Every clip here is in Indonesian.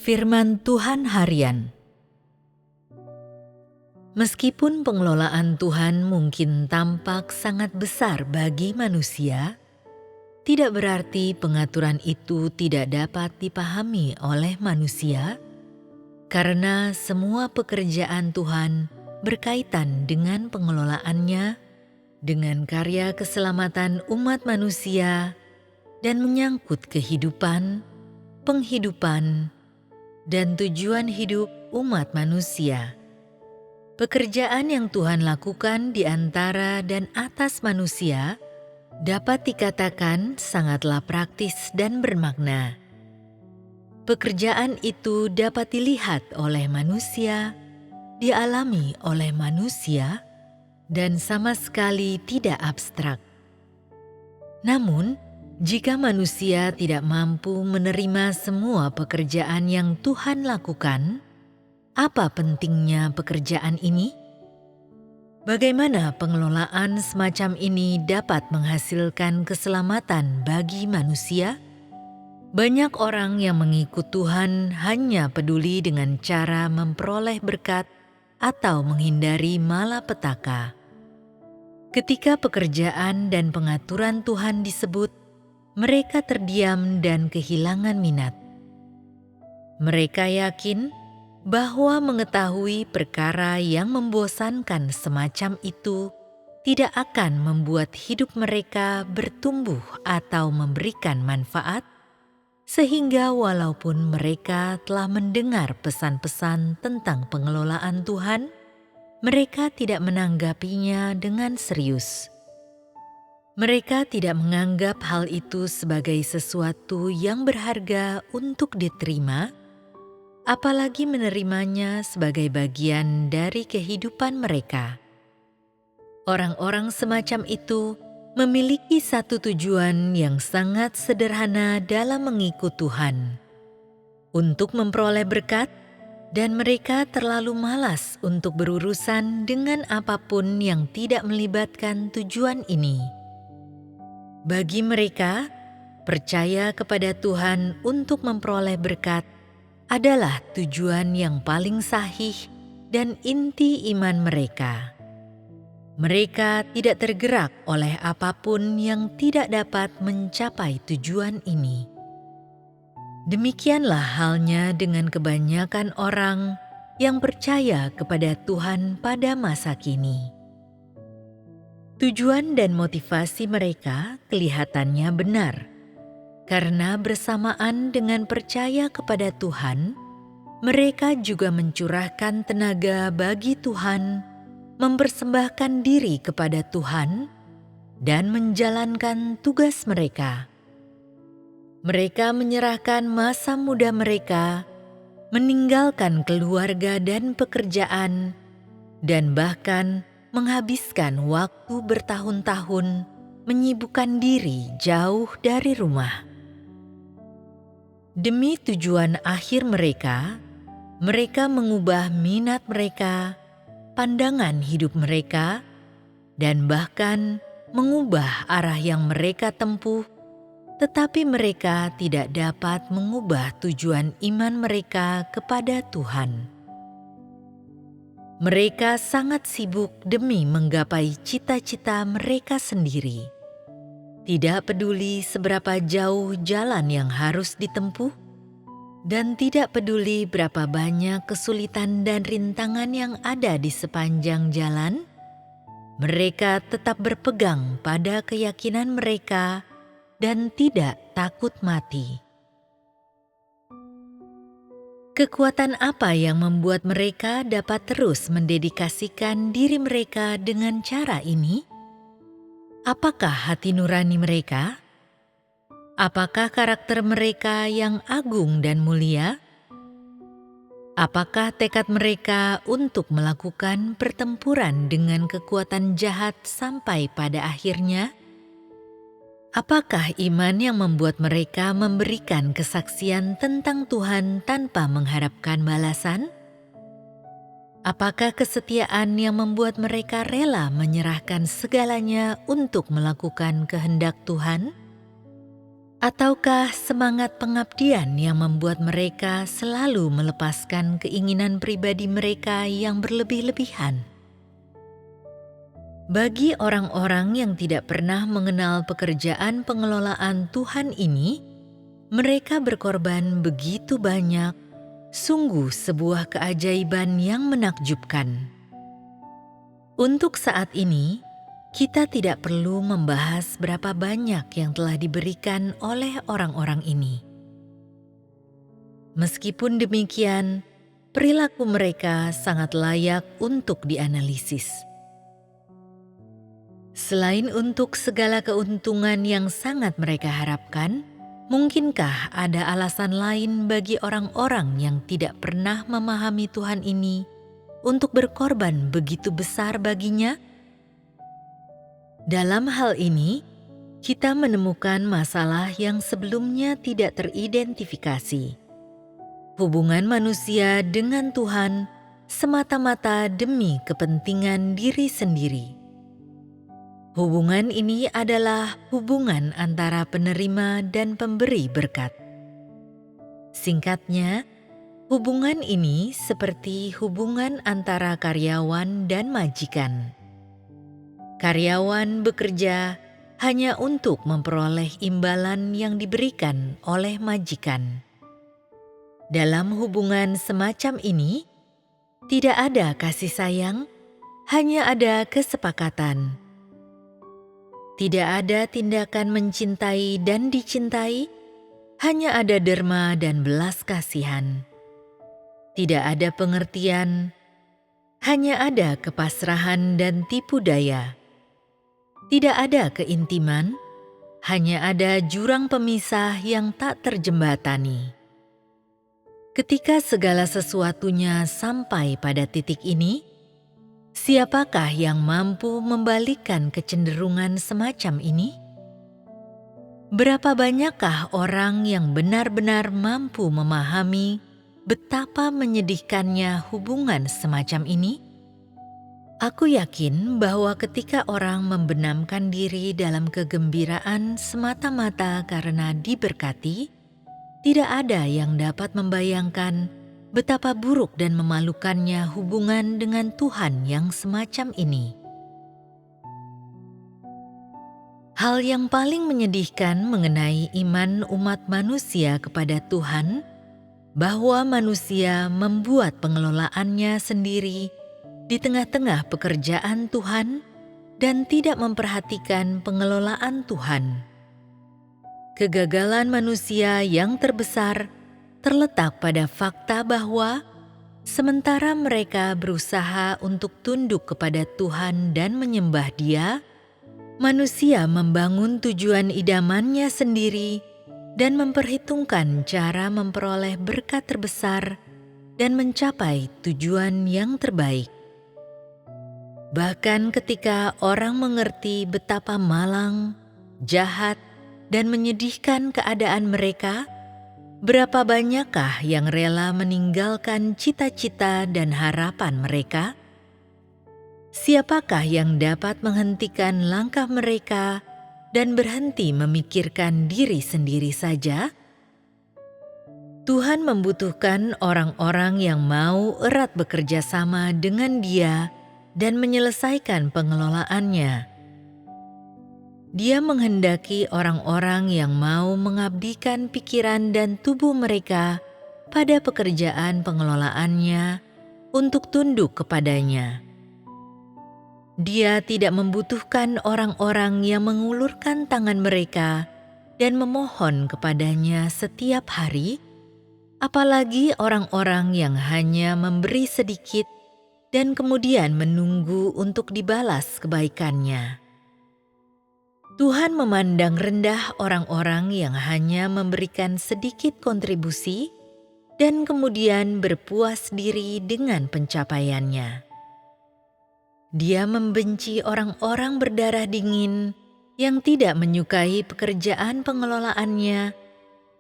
Firman Tuhan Harian. Meskipun pengelolaan Tuhan mungkin tampak sangat besar bagi manusia, tidak berarti pengaturan itu tidak dapat dipahami oleh manusia, karena semua pekerjaan Tuhan berkaitan dengan pengelolaannya, dengan karya keselamatan umat manusia, dan menyangkut kehidupan, penghidupan, dan tujuan hidup umat manusia. Pekerjaan yang Tuhan lakukan di antara dan atas manusia dapat dikatakan sangatlah praktis dan bermakna. Pekerjaan itu dapat dilihat oleh manusia, dialami oleh manusia, dan sama sekali tidak abstrak. Namun, jika manusia tidak mampu menerima semua pekerjaan yang Tuhan lakukan, apa pentingnya pekerjaan ini? Bagaimana pengelolaan semacam ini dapat menghasilkan keselamatan bagi manusia? Banyak orang yang mengikut Tuhan hanya peduli dengan cara memperoleh berkat atau menghindari malapetaka. Ketika pekerjaan dan pengaturan Tuhan disebut, mereka terdiam dan kehilangan minat. Mereka yakin bahwa mengetahui perkara yang membosankan semacam itu tidak akan membuat hidup mereka bertumbuh atau memberikan manfaat, sehingga walaupun mereka telah mendengar pesan-pesan tentang pengelolaan Tuhan, mereka tidak menanggapinya dengan serius. Mereka tidak menganggap hal itu sebagai sesuatu yang berharga untuk diterima, apalagi menerimanya sebagai bagian dari kehidupan mereka. Orang-orang semacam itu memiliki satu tujuan yang sangat sederhana dalam mengikut Tuhan, untuk memperoleh berkat, dan mereka terlalu malas untuk berurusan dengan apapun yang tidak melibatkan tujuan ini. Bagi mereka, percaya kepada Tuhan untuk memperoleh berkat adalah tujuan yang paling sahih dan inti iman mereka. Mereka tidak tergerak oleh apapun yang tidak dapat mencapai tujuan ini. Demikianlah halnya dengan kebanyakan orang yang percaya kepada Tuhan pada masa kini. Tujuan dan motivasi mereka kelihatannya benar, karena bersamaan dengan percaya kepada Tuhan, mereka juga mencurahkan tenaga bagi Tuhan, mempersembahkan diri kepada Tuhan, dan menjalankan tugas mereka. Mereka menyerahkan masa muda mereka, meninggalkan keluarga dan pekerjaan, dan bahkan menghabiskan waktu bertahun-tahun menyibukkan diri jauh dari rumah. Demi tujuan akhir mereka, mereka mengubah minat mereka, pandangan hidup mereka, dan bahkan mengubah arah yang mereka tempuh, tetapi mereka tidak dapat mengubah tujuan iman mereka kepada Tuhan. Mereka sangat sibuk demi menggapai cita-cita mereka sendiri. Tidak peduli seberapa jauh jalan yang harus ditempuh, dan tidak peduli berapa banyak kesulitan dan rintangan yang ada di sepanjang jalan, mereka tetap berpegang pada keyakinan mereka dan tidak takut mati. Kekuatan apa yang membuat mereka dapat terus mendedikasikan diri mereka dengan cara ini? Apakah hati nurani mereka? Apakah karakter mereka yang agung dan mulia? Apakah tekad mereka untuk melakukan pertempuran dengan kekuatan jahat sampai pada akhirnya? Apakah iman yang membuat mereka memberikan kesaksian tentang Tuhan tanpa mengharapkan balasan? Apakah kesetiaan yang membuat mereka rela menyerahkan segalanya untuk melakukan kehendak Tuhan? Ataukah semangat pengabdian yang membuat mereka selalu melepaskan keinginan pribadi mereka yang berlebih-lebihan? Bagi orang-orang yang tidak pernah mengenal pekerjaan pengelolaan Tuhan ini, mereka berkorban begitu banyak, sungguh sebuah keajaiban yang menakjubkan. Untuk saat ini, kita tidak perlu membahas berapa banyak yang telah diberikan oleh orang-orang ini. Meskipun demikian, perilaku mereka sangat layak untuk dianalisis. Selain untuk segala keuntungan yang sangat mereka harapkan, mungkinkah ada alasan lain bagi orang-orang yang tidak pernah memahami Tuhan ini untuk berkorban begitu besar baginya? Dalam hal ini, kita menemukan masalah yang sebelumnya tidak teridentifikasi. Hubungan manusia dengan Tuhan semata-mata demi kepentingan diri sendiri. Hubungan ini adalah hubungan antara penerima dan pemberi berkat. Singkatnya, hubungan ini seperti hubungan antara karyawan dan majikan. Karyawan bekerja hanya untuk memperoleh imbalan yang diberikan oleh majikan. Dalam hubungan semacam ini, tidak ada kasih sayang, hanya ada kesepakatan. Tidak ada tindakan mencintai dan dicintai, hanya ada derma dan belas kasihan. Tidak ada pengertian, hanya ada kepasrahan dan tipu daya. Tidak ada keintiman, hanya ada jurang pemisah yang tak terjembatani. Ketika segala sesuatunya sampai pada titik ini, siapakah yang mampu membalikkan kecenderungan semacam ini? Berapa banyakkah orang yang benar-benar mampu memahami betapa menyedihkannya hubungan semacam ini? Aku yakin bahwa ketika orang membenamkan diri dalam kegembiraan semata-mata karena diberkati, tidak ada yang dapat membayangkan betapa buruk dan memalukannya hubungan dengan Tuhan yang semacam ini. Hal yang paling menyedihkan mengenai iman umat manusia kepada Tuhan, bahwa manusia membuat pengelolaannya sendiri di tengah-tengah pekerjaan Tuhan dan tidak memperhatikan pengelolaan Tuhan. Kegagalan manusia yang terbesar terletak pada fakta bahwa sementara mereka berusaha untuk tunduk kepada Tuhan dan menyembah Dia, manusia membangun tujuan idamannya sendiri dan memperhitungkan cara memperoleh berkat terbesar dan mencapai tujuan yang terbaik. Bahkan ketika orang mengerti betapa malang, jahat, dan menyedihkan keadaan mereka, berapa banyakkah yang rela meninggalkan cita-cita dan harapan mereka? Siapakah yang dapat menghentikan langkah mereka dan berhenti memikirkan diri sendiri saja? Tuhan membutuhkan orang-orang yang mau erat bekerja sama dengan Dia dan menyelesaikan pengelolaannya. Dia menghendaki orang-orang yang mau mengabdikan pikiran dan tubuh mereka pada pekerjaan pengelolaannya untuk tunduk kepadanya. Dia tidak membutuhkan orang-orang yang mengulurkan tangan mereka dan memohon kepadanya setiap hari, apalagi orang-orang yang hanya memberi sedikit dan kemudian menunggu untuk dibalas kebaikannya. Tuhan memandang rendah orang-orang yang hanya memberikan sedikit kontribusi dan kemudian berpuas diri dengan pencapaiannya. Dia membenci orang-orang berdarah dingin yang tidak menyukai pekerjaan pengelolaannya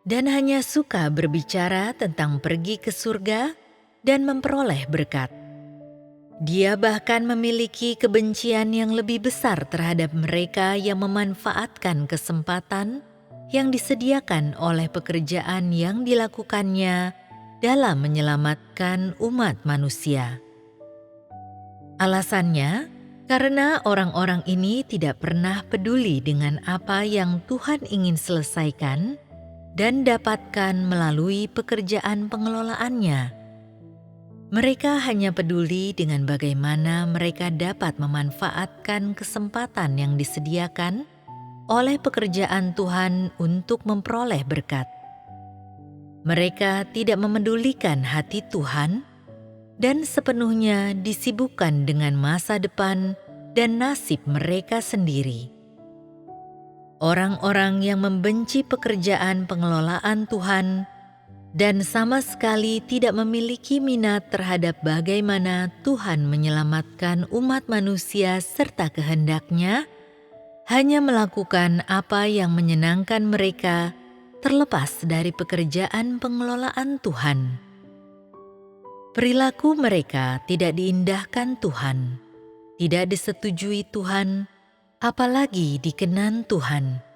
dan hanya suka berbicara tentang pergi ke surga dan memperoleh berkat. Dia bahkan memiliki kebencian yang lebih besar terhadap mereka yang memanfaatkan kesempatan yang disediakan oleh pekerjaan yang dilakukannya dalam menyelamatkan umat manusia. Alasannya, karena orang-orang ini tidak pernah peduli dengan apa yang Tuhan ingin selesaikan dan dapatkan melalui pekerjaan pengelolaannya. Mereka hanya peduli dengan bagaimana mereka dapat memanfaatkan kesempatan yang disediakan oleh pekerjaan Tuhan untuk memperoleh berkat. Mereka tidak memedulikan hati Tuhan dan sepenuhnya disibukkan dengan masa depan dan nasib mereka sendiri. Orang-orang yang membenci pekerjaan pengelolaan Tuhan dan sama sekali tidak memiliki minat terhadap bagaimana Tuhan menyelamatkan umat manusia serta kehendaknya, hanya melakukan apa yang menyenangkan mereka terlepas dari pekerjaan pengelolaan Tuhan. Perilaku mereka tidak diindahkan Tuhan, tidak disetujui Tuhan, apalagi dikenan Tuhan.